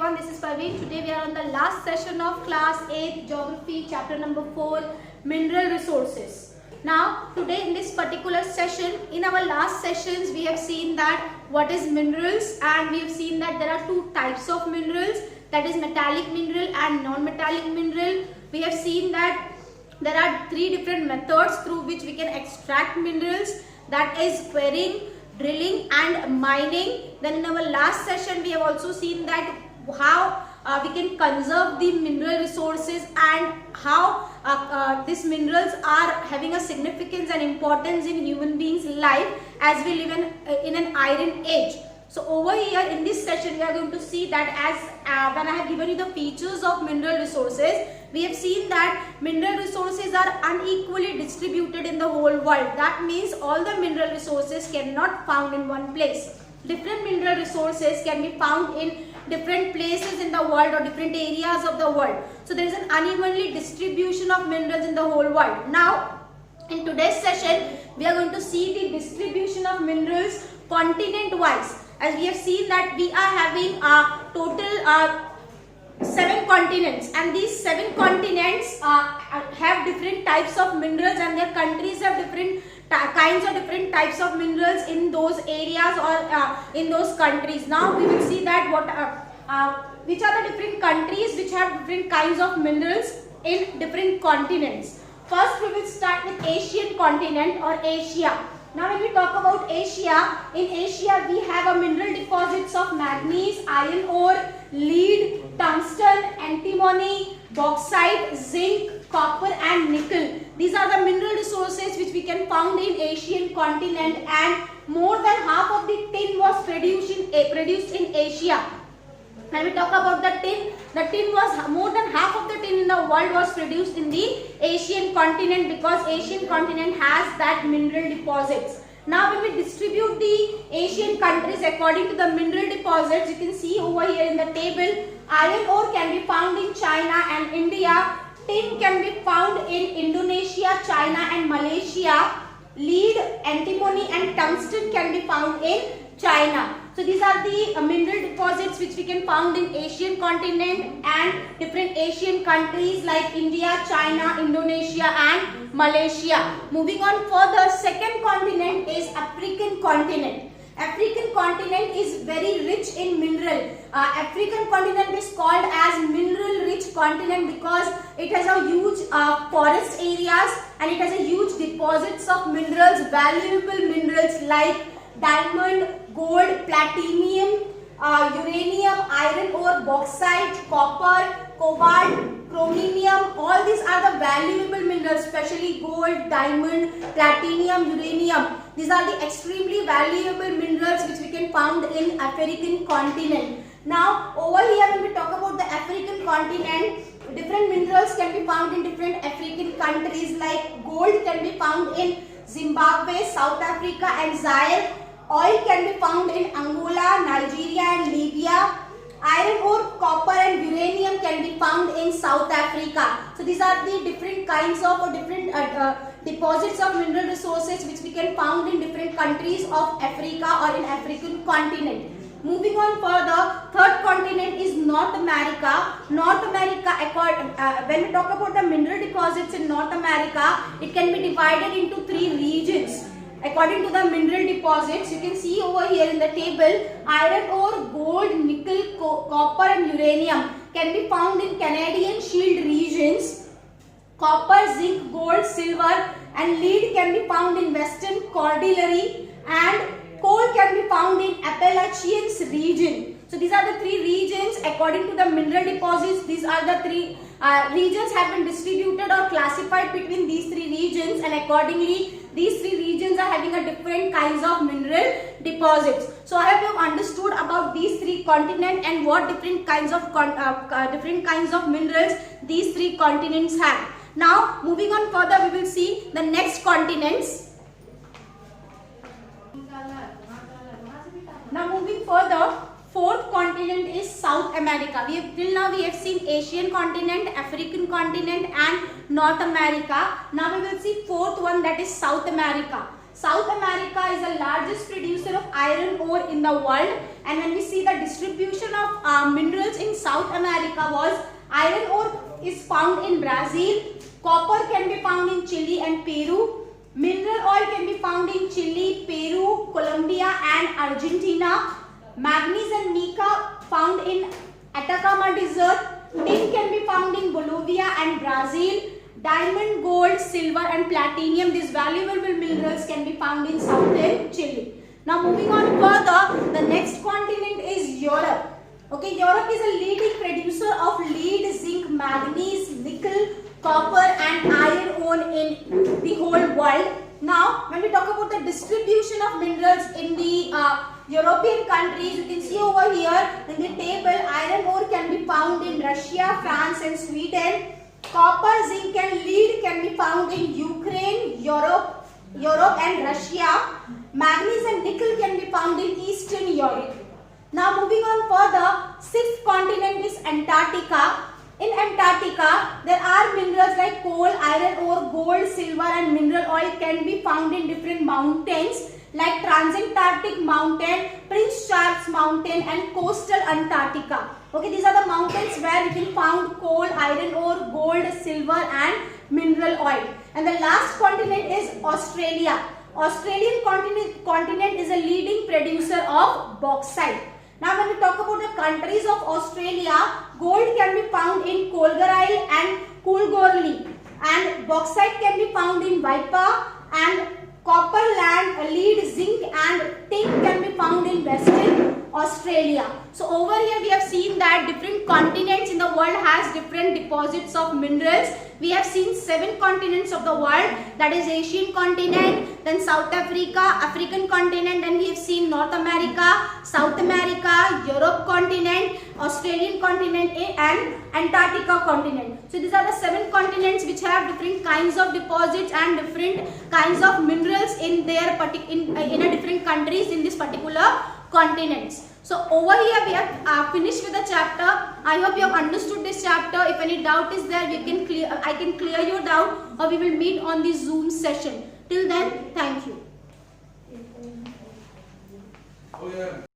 everyone, this is Parveen. Today we are on the last session of class 8 geography chapter number 4 mineral resources. Now today in this particular session, in our last sessions we have seen that what is minerals, and we have seen that there are two types of minerals, that is metallic mineral and non-metallic mineral. We have seen that there are three different methods through which we can extract minerals, that is quarrying, drilling and mining. Then in our last session we have also seen that how we can conserve the mineral resources and how these minerals are having a significance and importance in human beings' life as we live in an iron age. So over here in this session we are going to see that as when I have given you the features of mineral resources, we have seen that mineral resources are unequally distributed in the whole world. That means all the mineral resources cannot found in one place. Different mineral resources can be found in different places in the world or different areas of the world. So there is an unevenly distribution of minerals in the whole world. Now in today's session we are going to see the distribution of minerals continent wise. As we have seen that we are having a total 7 continents, and these 7 continents have different types of minerals, and their countries have different different types of minerals in those areas or in those countries. Now we will see that which are the different countries which have different kinds of minerals in different continents. First we will start with Asian continent or Asia. Now when we talk about Asia, in Asia we have a mineral deposits of manganese, iron ore, lead, tungsten, antimony, bauxite, zinc, copper and nickel. These are the mineral resources which we can found in Asian continent, and more than half of the tin was produced in Asia. When we talk about the tin was more than half of the tin in the world was produced in the Asian continent, because Asian continent has that mineral deposits. Now when we distribute the Asian countries according to the mineral deposits, you can see over here in the table, iron ore can be found in China and India, tin can be found in Indonesia, China and Malaysia, lead, antimony and tungsten can be found in China. So these are the mineral deposits which we can found in Asian continent and different Asian countries like India, China, Indonesia and Malaysia. Moving on further, second continent is African continent. African continent is very rich in mineral. African continent is called as mineral rich continent because it has a huge forest areas, and it has a huge deposits of minerals, valuable minerals like diamond, gold, platinum, uranium, iron ore, bauxite, copper, cobalt, chromium. All these are the valuable minerals, especially gold, diamond, platinum, uranium. These are the extremely valuable minerals which we can found in African continent. Now over here when we talk about the African continent, different minerals can be found in different African countries, like gold can be found in Zimbabwe, South Africa and Zaire. Oil can be found in Angola, Nigeria and Libya. Iron ore, copper and uranium can be found in South Africa. So these are the different kinds of or different deposits of mineral resources which we can found in different countries of Africa or in African continent. Moving on further, third continent is North America. North America, when we talk about the mineral deposits in North America, it can be divided into 3 regions. According to the mineral deposits, you can see over here in the table, iron ore, gold, nickel, copper and uranium can be found in Canadian Shield regions. Copper, zinc, gold, silver and lead can be found in Western Cordillera, and coal can be found in Appalachians region. So these are the 3 regions according to the mineral deposits. These are the 3 regions have been distributed or classified between these 3 regions, and accordingly these 3 regions are having a different kinds of mineral deposits. So I hope you have understood about these 3 continents and what different kinds of minerals these 3 continents have. Now moving on further, we will see the next continents. Now moving further, fourth continent is South America. Till now we have seen Asian continent, African continent and North America. Now we will see fourth one, that is South America. South America is the largest producer of iron ore in the world, and when we see the distribution of minerals in South America was iron ore is found in Brazil, copper can be found in Chile and Peru, mineral oil can be found in Chile, Peru, Colombia and Argentina, manganese and mica found in Atacama Desert, tin can be found in Bolivia and Brazil, diamond, gold, silver and platinum, these valuable minerals can be found in southern Chile. Now moving on further, the next continent is Europe. Okay, Europe is a leading producer of lead, zinc, manganese, nickel, copper and iron ore in the whole world. Now when we talk about the distribution of minerals in the European countries, you can see over here in the table, iron ore can be found in Russia, France and Sweden. Copper, zinc and lead can be found in Ukraine, Europe and Russia. Manganese and nickel can be found in Eastern Europe. Now moving on further, sixth continent is Antarctica. In Antarctica, there are minerals like coal, iron ore, gold, silver and mineral oil can be found in different mountains like Transantarctic Mountain, Prince Charles Mountain and coastal Antarctica. Okay, these are the mountains where you can find coal, iron ore, gold, silver and mineral oil. And the last continent is Australia. Australian continent is a leading producer of bauxite. Now when we talk about the countries of Australia, gold can be found in Kolgarai and Kulgorli and bauxite can be found in Waipa and copper, land, lead, zinc and tin can be found in Western Australia. So over here we have seen that different continents in the world has different deposits of minerals. We have seen 7 continents of the world, that is Asian continent, then South Africa, African continent, then we have seen North America, South America, Europe continent, Australian continent and Antarctica continent. So these are the 7 continents which have different kinds of deposits and different kinds of minerals in their different countries in this particular continents. So over here we have finished with the chapter. I hope you have understood this chapter. If any doubt is there, I can clear your doubt or we will meet on the Zoom session. Till then, thank you.